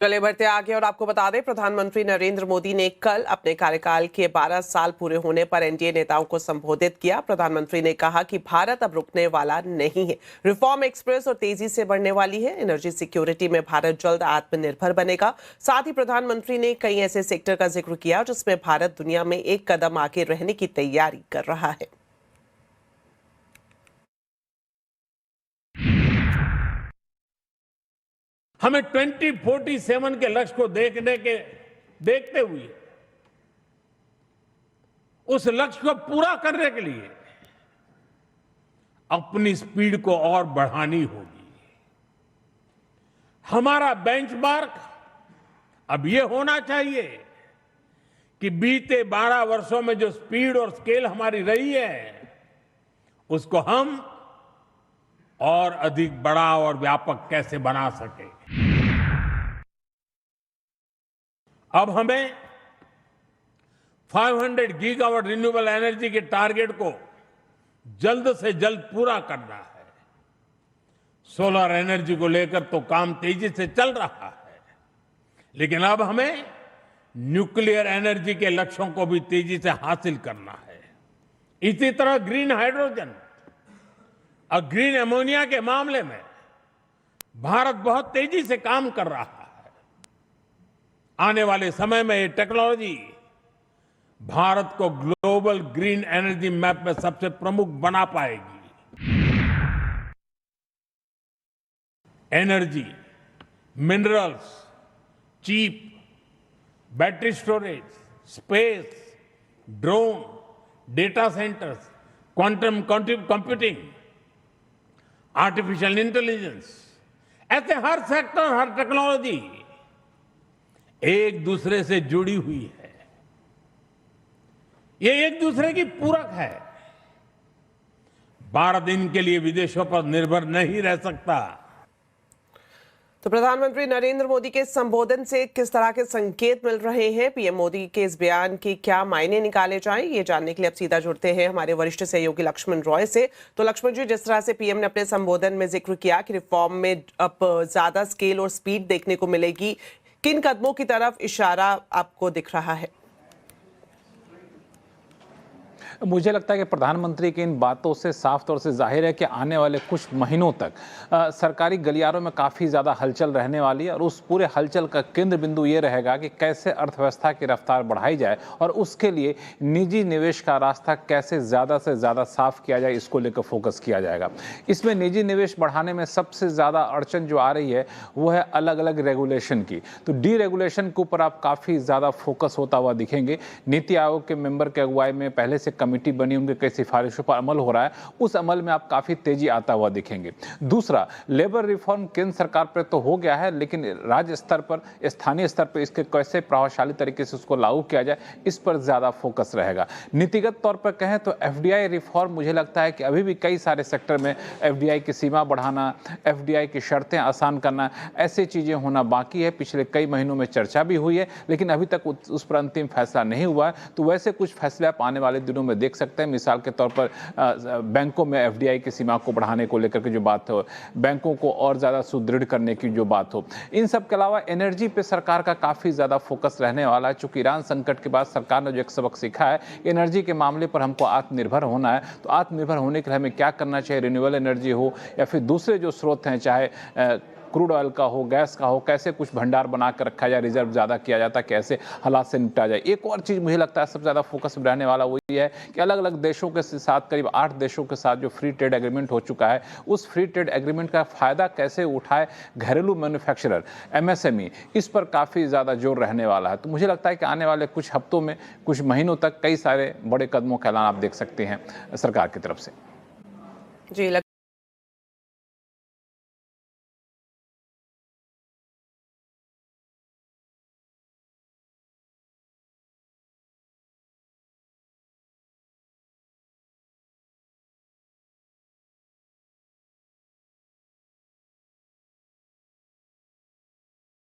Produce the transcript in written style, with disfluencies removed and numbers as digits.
चले बढ़ते आगे और आपको बता दें, प्रधानमंत्री नरेंद्र मोदी ने कल अपने कार्यकाल के 12 साल पूरे होने पर एनडीए नेताओं को संबोधित किया। प्रधानमंत्री ने कहा कि भारत अब रुकने वाला नहीं है। रिफॉर्म एक्सप्रेस और तेजी से बढ़ने वाली है। एनर्जी सिक्योरिटी में भारत जल्द आत्मनिर्भर बनेगा। साथ ही प्रधानमंत्री ने कई ऐसे सेक्टर का जिक्र किया जिसमें भारत दुनिया में एक कदम आगे रहने की तैयारी कर रहा है। हमें 2047 के लक्ष्य को देखते हुए उस लक्ष्य को पूरा करने के लिए अपनी स्पीड को और बढ़ानी होगी। हमारा बेंचमार्क अब ये होना चाहिए कि बीते 12 वर्षों में जो स्पीड और स्केल हमारी रही है, उसको हम और अधिक बड़ा और व्यापक कैसे बना सके। अब हमें 500 गीगावाट रिन्यूएबल एनर्जी के टारगेट को जल्द से जल्द पूरा करना है। सोलर एनर्जी को लेकर तो काम तेजी से चल रहा है, लेकिन अब हमें न्यूक्लियर एनर्जी के लक्ष्यों को भी तेजी से हासिल करना है। इसी तरह ग्रीन हाइड्रोजन और ग्रीन अमोनिया के मामले में भारत बहुत तेजी से काम कर रहा है। आने वाले समय में ये टेक्नोलॉजी भारत को ग्लोबल ग्रीन एनर्जी मैप में सबसे प्रमुख बना पाएगी। Energy, minerals, chip, battery storage, space, drone, data centres, quantum computing, artificial intelligence, ऐसे हर सेक्टर, हर टेक्नोलॉजी एक दूसरे से जुड़ी हुई है। ये एक दूसरे की पूरक है। भारत इनके लिए विदेशों पर निर्भर नहीं रह सकता। तो प्रधानमंत्री नरेंद्र मोदी के संबोधन से किस तरह के संकेत मिल रहे हैं, पीएम मोदी के इस बयान के क्या मायने निकाले जाएं, ये जानने के लिए अब सीधा जुड़ते हैं हमारे वरिष्ठ सहयोगी लक्ष्मण रॉय से। तो लक्ष्मण जी, जिस तरह से पीएम ने अपने संबोधन में जिक्र किया कि रिफॉर्म में अब ज्यादा स्केल और स्पीड देखने को मिलेगी, किन कदमों की तरफ इशारा आपको दिख रहा है? मुझे लगता है कि प्रधानमंत्री की इन बातों से साफ तौर से जाहिर है कि आने वाले कुछ महीनों तक सरकारी गलियारों में काफ़ी ज़्यादा हलचल रहने वाली है और उस पूरे हलचल का केंद्र बिंदु ये रहेगा कि कैसे अर्थव्यवस्था की रफ्तार बढ़ाई जाए और उसके लिए निजी निवेश का रास्ता कैसे ज़्यादा से ज़्यादा साफ किया जाए, इसको लेकर फोकस किया जाएगा। इसमें निजी निवेश बढ़ाने में सबसे ज़्यादा अड़चन जो आ रही है वो है अलग अलग रेगुलेशन की। तो डी रेगुलेशन के ऊपर आप काफ़ी ज़्यादा फोकस होता हुआ दिखेंगे। नीति आयोग के मेंबर के अगुवाई में पहले से कमेटी बनी, उनके कई सिफारिशों पर अमल हो रहा है, उस अमल में आप काफी तेजी आता हुआ दिखेंगे। दूसरा, लेबर रिफॉर्म केंद्र सरकार पर तो हो गया है, लेकिन राज्य स्तर पर, स्थानीय स्तर पर इसके कैसे प्रभावशाली तरीके से उसको लागू किया जाए, इस पर ज्यादा फोकस रहेगा। नीतिगत तौर पर कहें तो एफडीआई रिफॉर्म, मुझे लगता है कि अभी भी कई सारे सेक्टर में एफडीआई की सीमा बढ़ाना, एफडीआई की शर्तें आसान करना, ऐसी चीजें होना बाकी है। पिछले कई महीनों में चर्चा भी हुई है, लेकिन अभी तक उस पर अंतिम फैसला नहीं हुआ है। तो वैसे कुछ फैसले आप आने वाले दिनों में देख सकते हैं। मिसाल के तौर पर बैंकों में एफडीआई की सीमा को बढ़ाने को लेकर के जो बात हो, बैंकों को और ज्यादा सुदृढ़ करने की जो बात हो, इन सब के अलावा एनर्जी पे सरकार का काफी ज्यादा फोकस रहने वाला है। चूंकि ईरान संकट के बाद सरकार ने जो एक सबक सीखा है, एनर्जी के मामले पर हमको आत्मनिर्भर होना है। तो आत्मनिर्भर होने के लिए हमें क्या करना चाहिए, रिन्यूएबल एनर्जी हो या फिर दूसरे जो स्रोत हैं, चाहे क्रूड ऑयल का हो, गैस का हो, कैसे कुछ भंडार बना कर रखा जाए, रिजर्व ज़्यादा किया जाता, कैसे हालात से निपटा जाए। एक और चीज़ मुझे लगता है सबसे ज़्यादा फोकस में रहने वाला वो ये है कि अलग अलग देशों के साथ, करीब 8 देशों के साथ जो फ्री ट्रेड एग्रीमेंट हो चुका है, उस फ्री ट्रेड एग्रीमेंट का फ़ायदा कैसे उठाए घरेलू मैन्युफैक्चरर, एमएसएमई, इस पर काफ़ी ज़्यादा जोर रहने वाला है। तो मुझे लगता है कि आने वाले कुछ हफ्तों में, कुछ महीनों तक कई सारे बड़े कदमों का ऐलान आप देख सकते हैं सरकार की तरफ से। जी।